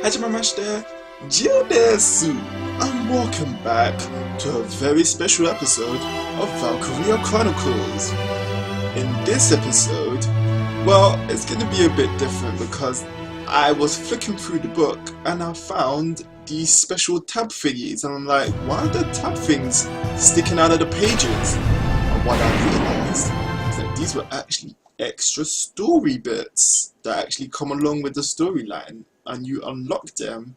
Hakimemashite, Geodesu, and welcome back to a very special episode of Valkyria Chronicles. In this episode, well, it's going to be a bit different because I was flicking through the book and I found these special tab thingies, and I'm like, why are the tab things sticking out of the pages? And what I realised is that these were actually extra story bits that actually come along with the storyline, and you unlock them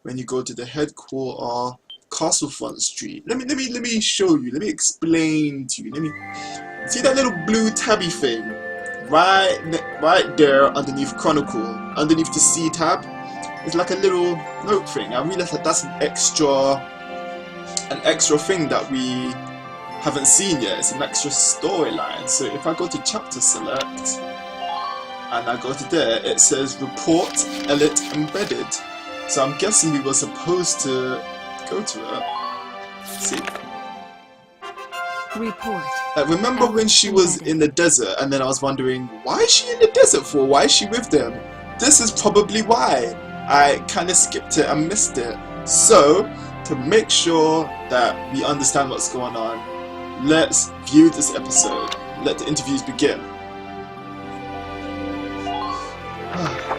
when you go to the headquarter Castlefront Street. Let me show you. Let me explain to you. Let me see that little blue tabby thing right there underneath Chronicle, underneath the C tab. It's like a little note thing. I realized that that's an extra thing that we haven't seen yet. It's an extra storyline. So if I go to chapter select and I go to there, it says report Elite embedded. So I'm guessing we were supposed to go to it. Let's see. Report. Remember when she was in the desert, and then I was wondering, why is she in the desert for? Why is she with them? This is probably why. I kind of skipped it and missed it. So, to make sure that we understand what's going on, let's view this episode. Let the interviews begin.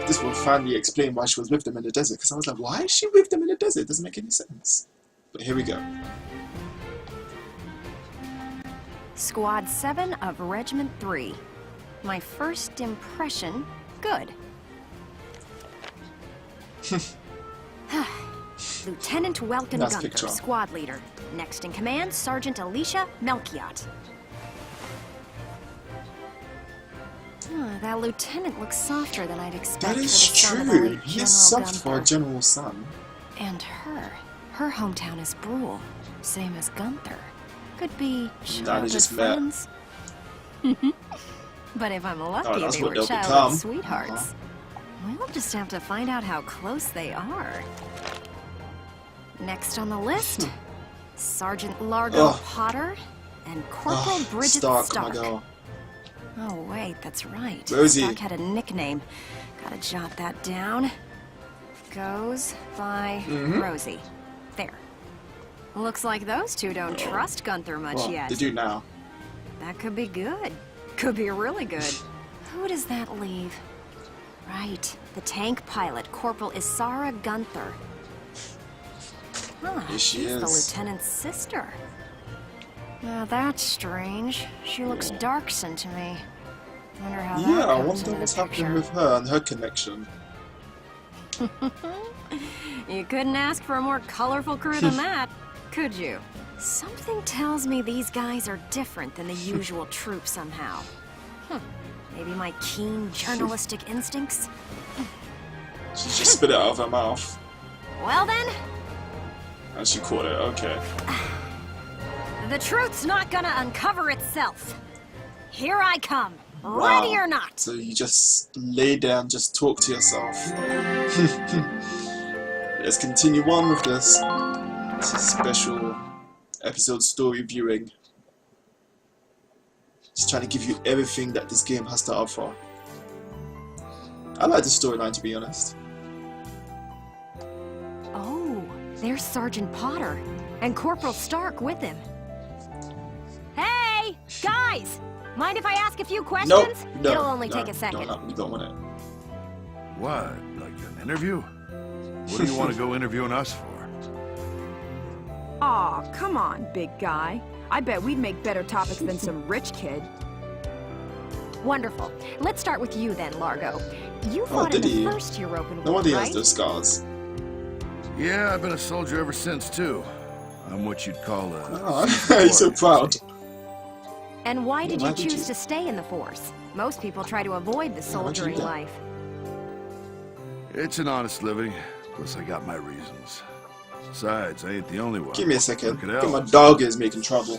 This will finally explain why she was with them in the desert, because I was like, why is she with them in the desert? It doesn't make any sense. But here we go. Squad 7 of Regiment 3. My first impression, good. Lieutenant Welkin Nice Gunther, picture. squad leader. Next in command, Sergeant Alicia Melchiot. That lieutenant looks softer than I'd expect. That for is the son of the true. late He General is soft for a Gunther. general's son. And her hometown is Brule, same as Gunther. Could be They childhood just met. friends. But if I'm lucky, that's they what were they'll childhood become. sweethearts. We'll just have to find out how close they are. Next on the list, Sergeant Largo Ugh. Potter and Corporal Bridget Stark, my girl. Oh wait, that's right. Rosie. Stark had a nickname. Gotta jot that down. Goes by Rosie. There. Looks like those two don't trust Gunther much Well, yet. they do now. That could be good. Could be really good. Who does that leave? Right, the tank pilot, Corporal Isara Gunther. Huh, Here she she's the is. lieutenant's sister. Now that's strange. She looks dark-skinned to me. Wonder how that Yeah, I comes wonder into what's the happening picture. with her and her connection. You couldn't ask for a more colorful crew than that, could you? Something tells me these guys are different than the usual troop somehow. Maybe my keen journalistic instincts? She just spit it out of her mouth. Well then, And she caught it, okay. the truth's not gonna uncover itself. Here I come, Wow. ready or not. So you just lay down, just talk to yourself. Let's continue on with this. It's a special episode story viewing. Just trying to give you everything that this game has to offer. I like the storyline, to be honest. Oh, there's Sergeant Potter and Corporal Stark with him. Hey, guys! Mind if I ask a few questions? Nope, no, It'll only no, take a second. You don't want it. What? Like an interview? What do you want to go interviewing us for? Aw, come on, big guy. I bet we'd make better topics than some rich kid. Wonderful. Let's start with you then, Largo. You fought in did the he? First European No War, wonder he has right? those scars. Yeah, I've been a soldier ever since, too. I'm what you'd call a... Oh, he's so proud. And why did Why you did choose you? to stay in the force? Most people try to avoid the Yeah, why'd you do soldiering that? life. It's an honest living, plus I got my reasons. Besides, I ain't the only one. Give me a second. Look at My Elvis. dog is making trouble.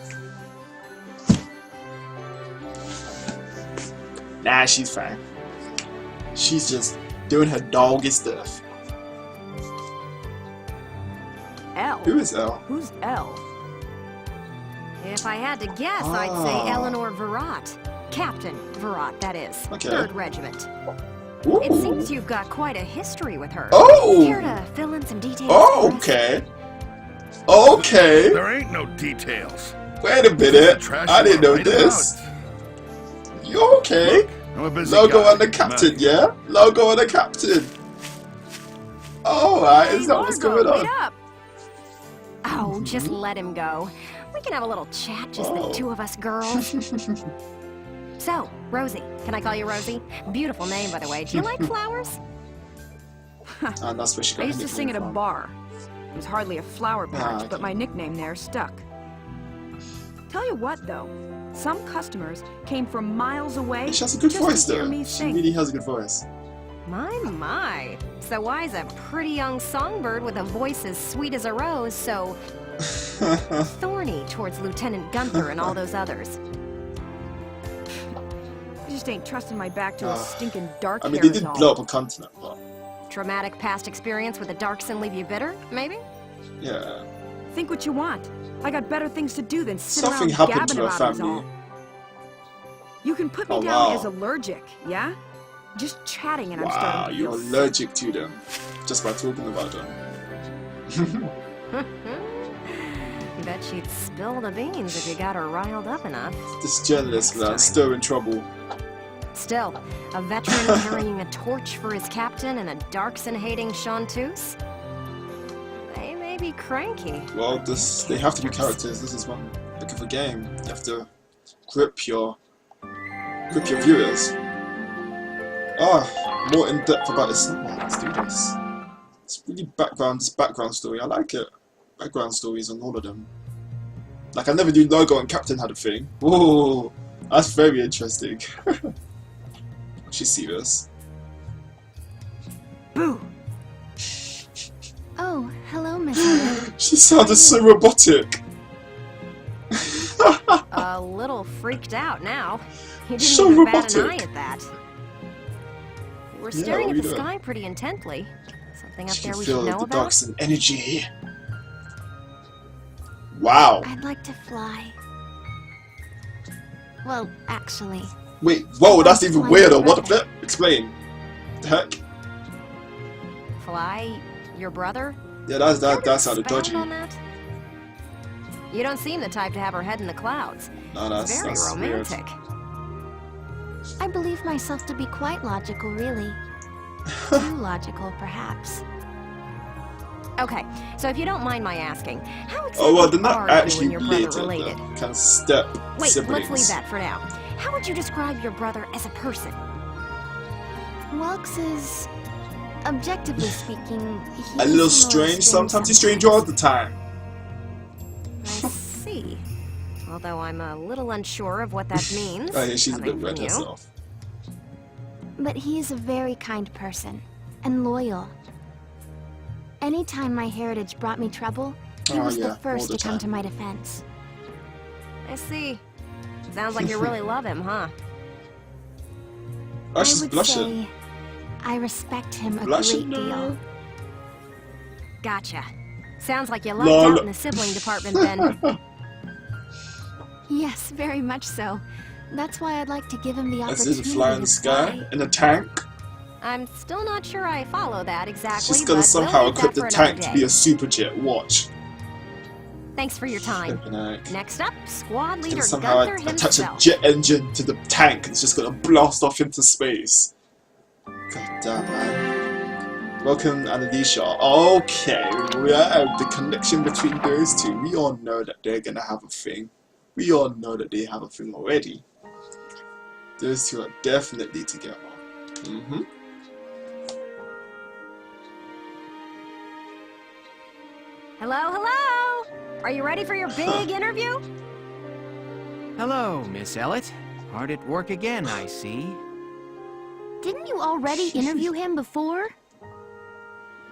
Nah, she's fine. She's just doing her doggy stuff. Elle? Who is Elle? Who's Elle? If I had to guess, I'd say Ah. Eleanor Virat. Captain Virat, that is. Okay. 3rd Regiment. Ooh. It seems you've got quite a history with her. Oh! Care to fill in some details? Oh, for us? okay. Okay. There ain't no details. Wait a minute. Trash I didn't you know right this. about. You okay? Look, I'm a busy Logo guy. on the captain, yeah? Logo on the captain. Alright, is that what's going Wait on? up. Oh, just let him go. We can have a little chat, just Oh. the two of us girls. So, Rosie. Can I call you Rosie? Beautiful name, by the way. Do you like flowers? And that's where she got I used her to sing at a nickname from. bar. It was hardly a flower patch, okay. but my nickname there stuck. Tell you what, though, some customers came from miles away She has a good just voice, to hear though. me She sing. really has a good voice. My. So why's a pretty young songbird with a voice as sweet as a rose so thorny towards Lieutenant Gunther and all those others? I just ain't trusting my back to a stinking dark I mean, hair they is did all. blow up a continent, but Traumatic past experience with the Darkson leave you bitter, maybe? yeah. Think what you want. I got better things to do than sit Something around happened gabbing to her about it is family. all. You can put me Oh, down wow. as allergic, yeah? Just chatting and I'm Wow, starting to you're feel sick. allergic to them. Just by talking about them. Bet she'd spill the beans if you got her riled up enough. This journalist, man, stirring trouble. Still, a veteran carrying a torch for his captain and a Darkson-hating chanteuse? They may be cranky. Well, they have to be characters. This is one heck of a game. You have to grip your viewers. Ah, more in depth about this. Oh, let's do this. It's really background story. I like it. Background stories on all of them. Like I never knew Logo and Captain had a thing. Whoa, that's very interesting. She's serious. Boo! Oh, hello, Miss. She sounded so robotic. A little freaked out now. You didn't So even bat an eye robotic. at that. You were Yeah, staring at we the know. sky pretty intently. Something up She there can we feel should know the about? Darkson energy. Wow. I'd like to fly. Well, actually, Wait, whoa, that's even weirder. What the flip? Explain. The heck? Fly your brother? Yeah, that sounded Expound dodgy. on that? You don't seem the type to have her head in the clouds. No, that's Very weird. romantic. I believe myself to be quite logical, really. Too logical, perhaps. Okay, so if you don't mind my asking, how exactly Oh well, they're not are you actually and your brother related. related? They're kind of step Wait, siblings. let's leave that for now. How would you describe your brother as a person? Welks is, objectively speaking, he's A little strange. Sometimes he's strange all the time. I see. Although I'm a little unsure of what that means. Oh yeah, she's a bit coming red from you. herself. But he is a very kind person, and loyal. Anytime my heritage brought me trouble, he Oh, was yeah, the first all the to come time. to my defense. I see. Sounds like you really love him, huh? Oh, I she's would blushing. say I respect him a Blushing great now. deal. Gotcha. Sounds like you lucked Lol. out in the sibling department then. Yes, very much so. That's why I'd like to give him the As opportunity is a fly in to the sky fly. in a tank. I'm still not sure I follow that exactly. She's gonna but somehow we'll leave equip that the for tank another to be day. a super jet. Watch. Thanks for your time. Flippin' heck. Next up, squad Gonna leader somehow Gunther attach a himself. jet engine to the tank and it's just gonna blast off into space. God damn, man. Welcome, Annalisa. Okay, yeah, the connection between those two. We all know that they're gonna have a thing. We all know that they have a thing already. Those two are definitely together. Mm-hmm. Hello, hello! Are you ready for your big interview? Hello, Miss Ellett. Hard at work again, I see. Didn't you already interview him before?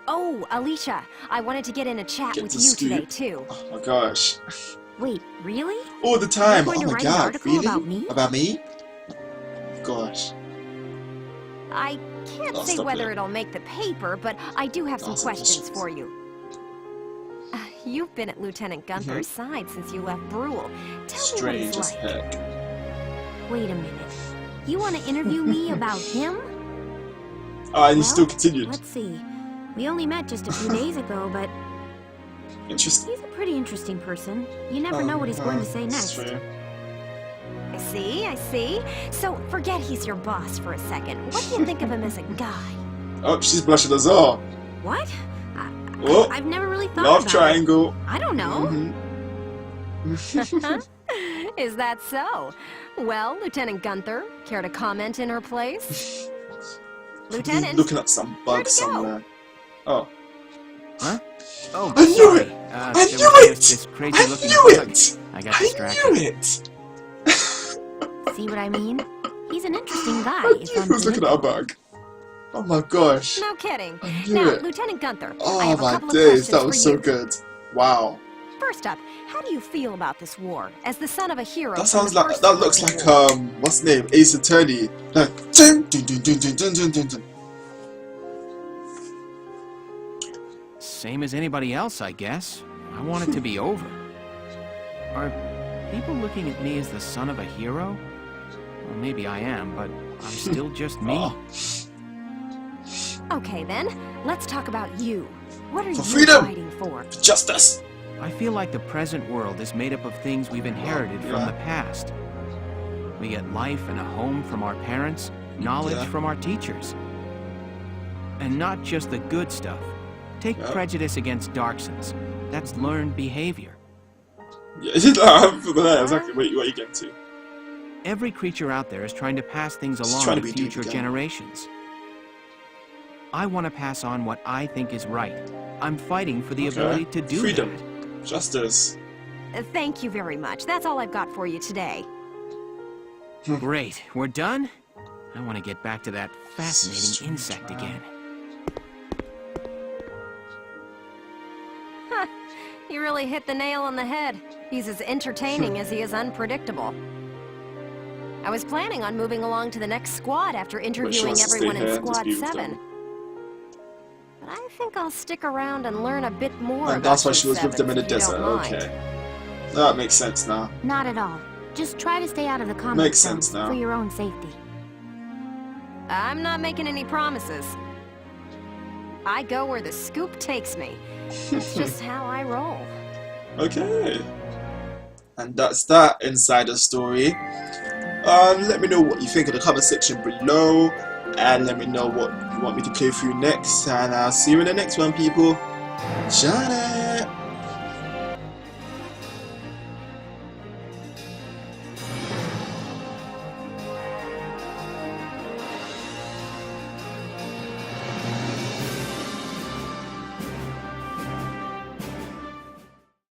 Oh, Alicia, I wanted to get in a chat Get with the you scoop. today, too. Oh my gosh. Wait, really? All the time. You're going Oh to my write an god, article really? about me? About me? Gosh. I can't I'll say stop whether it. it'll make the paper, but I do have some I'll stop questions questions. for you. You've been at Lieutenant Gunther's side since you left Brule. Tell Strange me as what he's like. heck. Wait a minute. You want to interview me about him? Oh, and you Well, still continued. Let's see. We only met just a few days ago, but Interesting. he's a pretty interesting person. You never know what he's going to say That's next. true. I see. So, forget he's your boss for a second. What do you think of him as a guy? Oh, she's blushing as well. What? Oh, I've never really thought love about triangle. it. I don't know. Is that so? Well, Lieutenant Gunther, care to comment in her place? Lieutenant? Looking at some Where'd bugs he go? somewhere. Oh. Huh? Oh, I knew sorry. it! There I was knew just this it! crazy I looking knew bug. it! I got I distracted. knew it! See what I mean? He's an interesting guy. I if knew I'm he was looking at a cynical. bug. Oh my gosh. No kidding. I knew Now, it. Lieutenant Gunther, I Oh have a my couple of days, questions that was for so you. good. Wow. First up, how do you feel about this war? As the son of a hero, That from sounds the like, First that looks World like, War. what's his name? Ace Attorney. Like, dun, dun, dun, dun, dun, dun, dun, dun, dun. Same as anybody else, I guess. I want it to be over. Are people looking at me as the son of a hero? Well, maybe I am, but I'm still just me. Oh. Okay then, let's talk about you. What are For you freedom! fighting for? Justice! I feel like the present world is made up of things we've inherited Yeah. from the past. We get life and a home from our parents, knowledge Yeah. from our teachers. And not just the good stuff. Take Yeah. prejudice against Darksons. That's learned behavior. Yeah, exactly. Wait, what are you getting to? Every creature out there is trying to pass things He's along trying to to be deep future again. generations. I want to pass on what I think is right. I'm fighting for the Okay. ability to do Freedom. that. Justice. Thank you very much. That's all I've got for you today. Great, we're done? I want to get back to that fascinating insect again. You really hit the nail on the head. He's as entertaining as he is unpredictable. I was planning on moving along to the next squad after she interviewing wants to stay everyone in here and just Squad be with 7. them. But I think I'll stick around and learn a bit more And about that's why you she was with them in the sevens, if you desert. don't mind. Okay. That makes sense now. Not at all. Just try to stay out of the combat Makes zones sense now. for your own safety. I'm not making any promises. I go where the scoop takes me. That's just how I roll. Okay. And that's that Insider Story. Let me know what you think in the comment section below. And let me know what you want me to play for you next. And I'll see you in the next one, people. Jaaaa!